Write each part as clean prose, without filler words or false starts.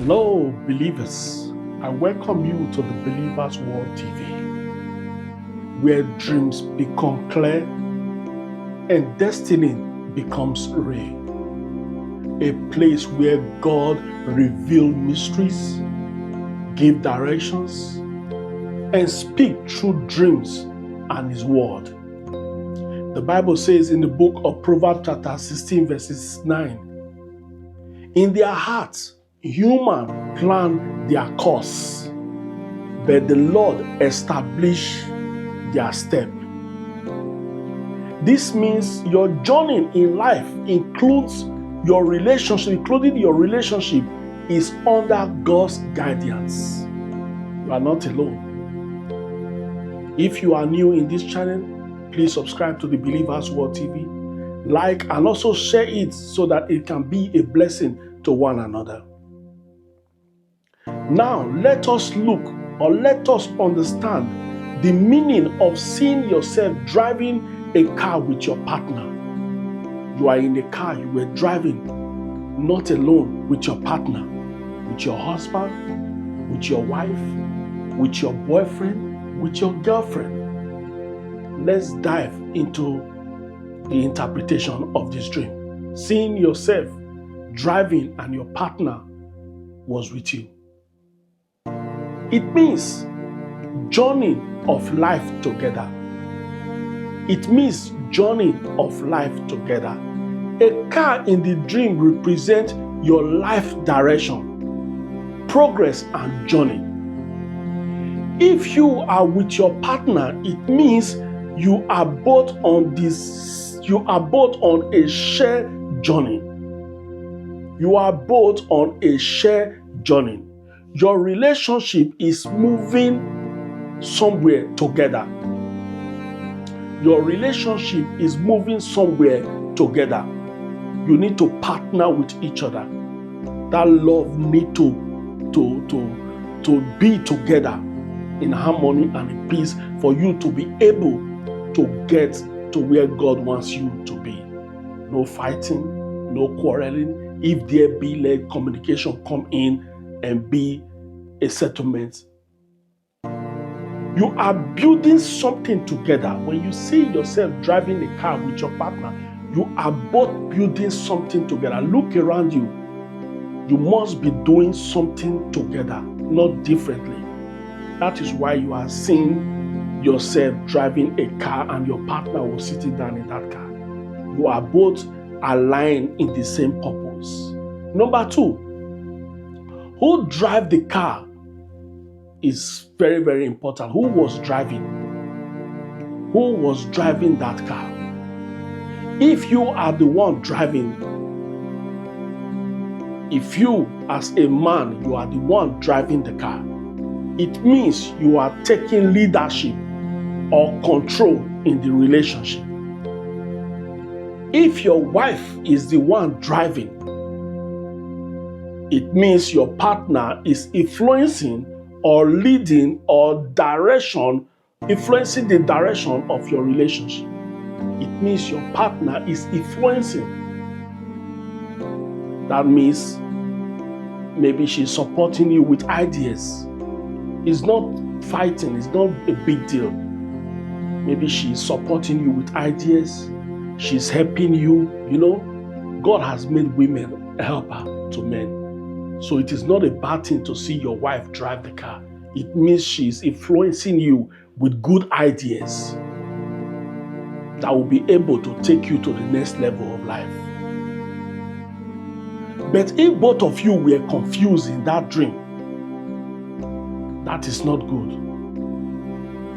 Hello, believers. I welcome you to the Believers World TV, where dreams become clear and destiny becomes real. A place where God reveals mysteries, gives directions, and speaks through dreams and His Word. The Bible says in the book of Proverbs chapter 16 verses 9, in their hearts human plan their course, but the Lord establish their step. This means your journey in life includes your relationship, including your relationship, is under God's guidance. You are not alone. If you are new in this channel, please subscribe to the Believers World TV, like and also share it so that it can be a blessing to one another. Now, let us understand the meaning of seeing yourself driving a car with your partner. You are in a car, you were driving, not alone, with your partner, with your husband, with your wife, with your boyfriend, with your girlfriend. Let's dive into the interpretation of this dream. Seeing yourself driving and your partner was with you. It means journey of life together. It means journey of life together. A car in the dream represents your life direction, progress, and journey. If you are with your partner, it means you are both on a shared journey. You are both on a shared journey. Your relationship is moving somewhere together. Your relationship is moving somewhere together. You need to partner with each other. That love need to be together in harmony and in peace for you to be able to get to where God wants you to be. No fighting, no quarreling. If there be, let communication come in and be a settlement. You are building something together. When you see yourself driving a car with your partner, you are both building something together. Look around you. You must be doing something together, not differently. That is why you are seeing yourself driving a car and your partner was sitting down in that car. You are both aligned in the same purpose. Number two, who drive the car is very, very important. Who was driving? Who was driving that car? If you are the one driving, if you as a man, you are the one driving the car, it means you are taking leadership or control in the relationship. If your wife is the one driving, it means your partner is influencing or leading or influencing the direction of your relationship. It means your partner is influencing. That means maybe she's supporting you with ideas. It's not fighting, it's not a big deal. Maybe she's supporting you with ideas. She's helping you. You know, God has made women a helper to men. So it is not a bad thing to see your wife drive the car. It means she's influencing you with good ideas that will be able to take you to the next level of life. But if both of you were confused in that dream, that is not good.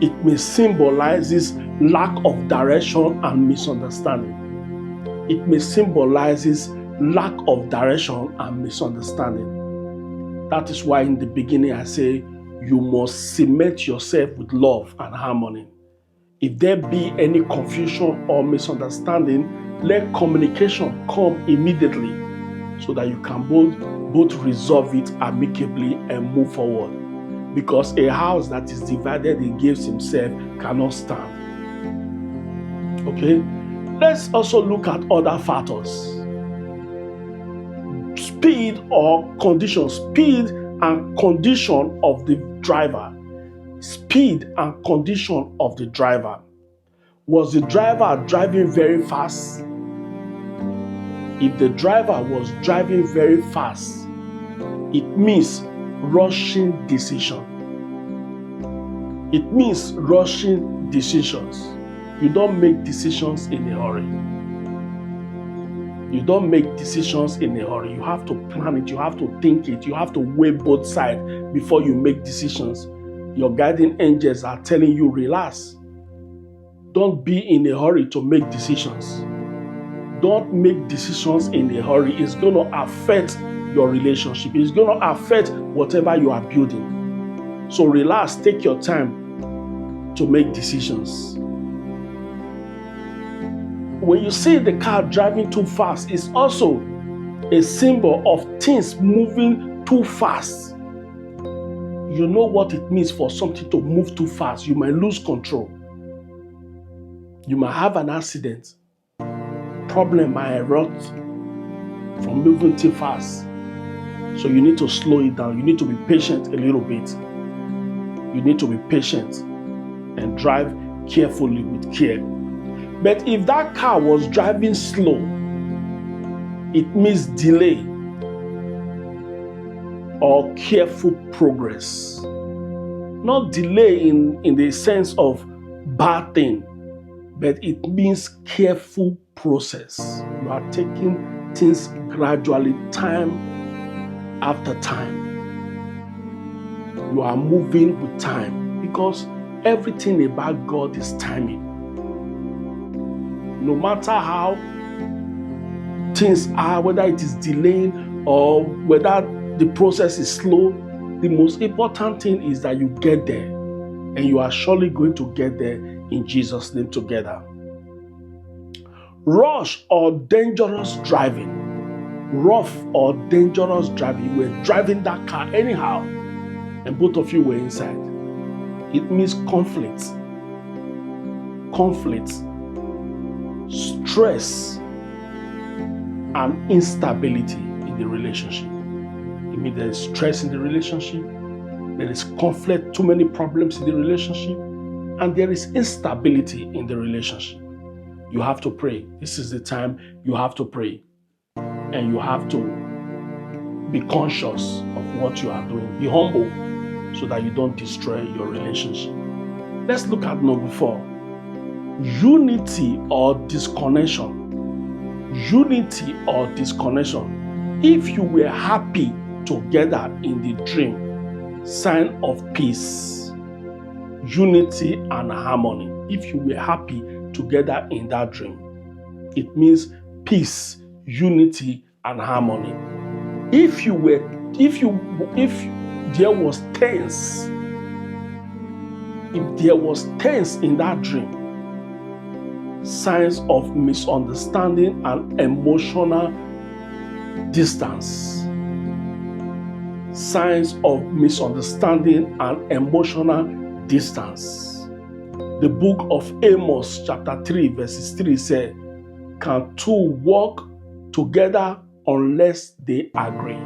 It may symbolize this lack of direction and misunderstanding. It may symbolize this lack of direction and misunderstanding. That is why in the beginning I say you must cement yourself with love and harmony. If there be any confusion or misunderstanding, let communication come immediately so that you can both resolve it amicably and move forward. Because a house that is divided against himself cannot stand. Okay? Let's also look at other factors. speed or condition, speed and condition of the driver. Speed and condition of the driver. Was the driver driving very fast? If the driver was driving very fast, it means rushing decision. It means rushing decisions. You don't make decisions in a hurry. You don't make decisions in a hurry. You have to plan it. You have to think it. You have to weigh both sides before you make decisions. Your guardian angels are telling you, relax. Don't be in a hurry to make decisions. Don't make decisions in a hurry. It's going to affect your relationship. It's going to affect whatever you are building. So relax. Take your time to make decisions. When you see the car driving too fast, it's also a symbol of things moving too fast. You know what it means for something to move too fast. You might lose control. You might have an accident. Problem might erupt from moving too fast. So you need to slow it down. You need to be patient a little bit. You need to be patient and drive carefully with care. But if that car was driving slow, it means delay or careful progress. Not delay in the sense of bad thing, but it means careful process. You are taking things gradually, time after time. You are moving with time because everything about God is timing. No matter how things are, whether it is delaying or whether the process is slow, the most important thing is that you get there, and you are surely going to get there in Jesus' name together. Rush or dangerous driving. Rough or dangerous driving. You were driving that car anyhow, and both of you were inside. It means conflict, stress, and instability in the relationship. It means there is stress in the relationship, there is conflict, too many problems in the relationship, and there is instability in the relationship. You have to pray. This is the time you have to pray, and you have to be conscious of what you are doing. Be humble so that you don't destroy your relationship. Let's look at number 4. Unity or disconnection. Unity or disconnection. If you were happy together in the dream, sign of peace, unity and harmony. If you were happy together in that dream, it means peace, unity and harmony. If there was tense in that dream, signs of misunderstanding and emotional distance. Signs of misunderstanding and emotional distance. The book of Amos chapter 3 verses 3 says, can two walk together unless they agree?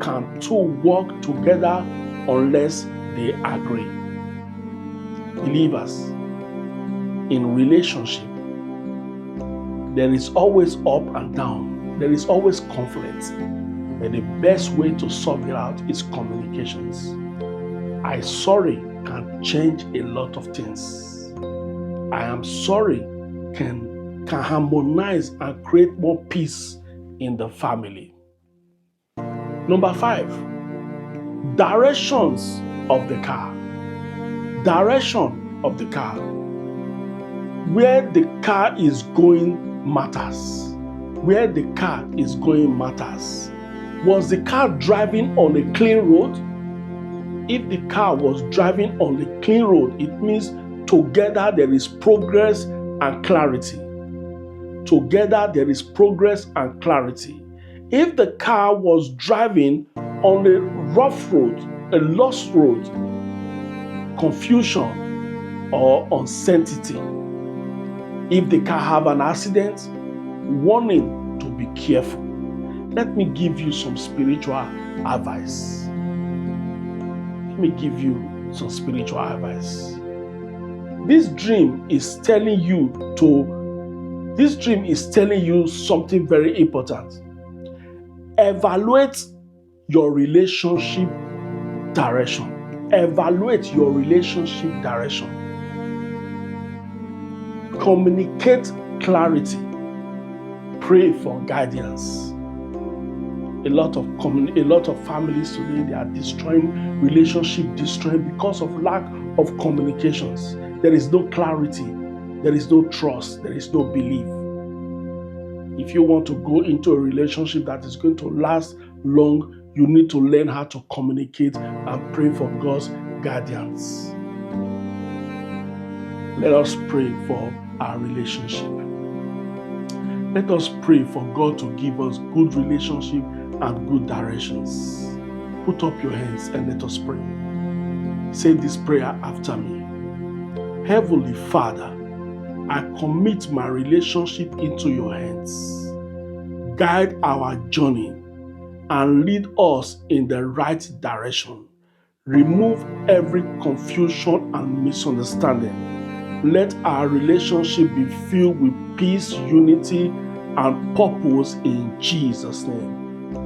Can two walk together unless they agree? Believers, in relationship, there is always up and down. There is always conflict. But the best way to solve it out is communications. I'm sorry can change a lot of things. I am sorry can harmonize and create more peace in the family. Number 5, directions of the car. Direction of the car. Where the car is going matters. Where the car is going matters. Was the car driving on a clean road? If the car was driving on a clean road, it means together there is progress and clarity. Together there is progress and clarity. If the car was driving on a rough road, a lost road, confusion or uncertainty. If the car have an accident, warning to be careful. Let me give you some spiritual advice. Let me give you some spiritual advice. This dream is telling you something very important. Evaluate your relationship direction. Evaluate your relationship direction. Communicate clarity. Pray for guidance. A lot of families today, they are destroying because of lack of communications. There is no clarity, there is no trust, there is no belief. If you want to go into a relationship that is going to last long, you need to learn how to communicate and pray for God's guidance. Let us pray for our relationship. Let us pray for God to give us good relationship and good directions. Put up your hands and let us pray. Say this prayer after me. Heavenly Father, I commit my relationship into your hands. Guide our journey and lead us in the right direction. Remove every confusion and misunderstanding. Let our relationship be filled with peace, unity, and purpose in Jesus' name.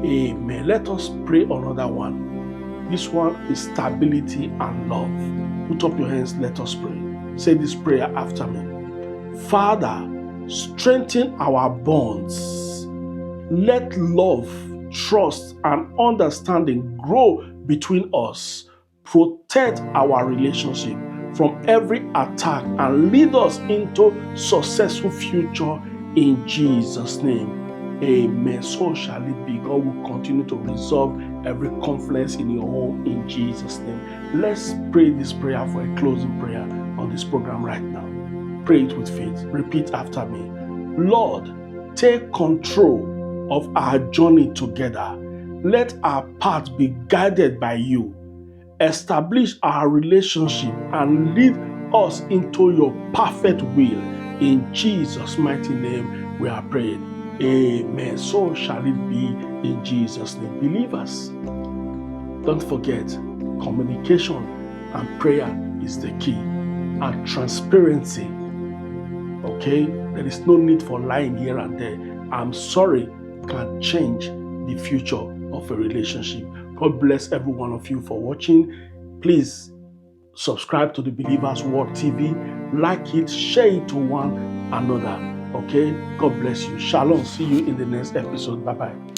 Amen. Let us pray another one. This one is stability and love. Put up your hands, let us pray. Say this prayer after me. Father, strengthen our bonds. Let love, trust, and understanding grow between us. Protect our relationship from every attack and lead us into successful future in Jesus' name. Amen. So shall it be. God will continue to resolve every conflict in your home in Jesus' name. Let's pray this prayer for a closing prayer on this program right now. Pray it with faith. Repeat after me. Lord, take control of our journey together. Let our path be guided by you. Establish our relationship and lead us into your perfect will. In Jesus' mighty name we are prayed. Amen. So shall it be in Jesus' name. Believers, don't forget, communication and prayer is the key. And transparency. Okay? There is no need for lying here and there. I'm sorry can change the future of a relationship. God bless every one of you for watching. Please subscribe to the Believers Word TV. Like it, share it to one another. Okay? God bless you. Shalom. See you in the next episode. Bye-bye.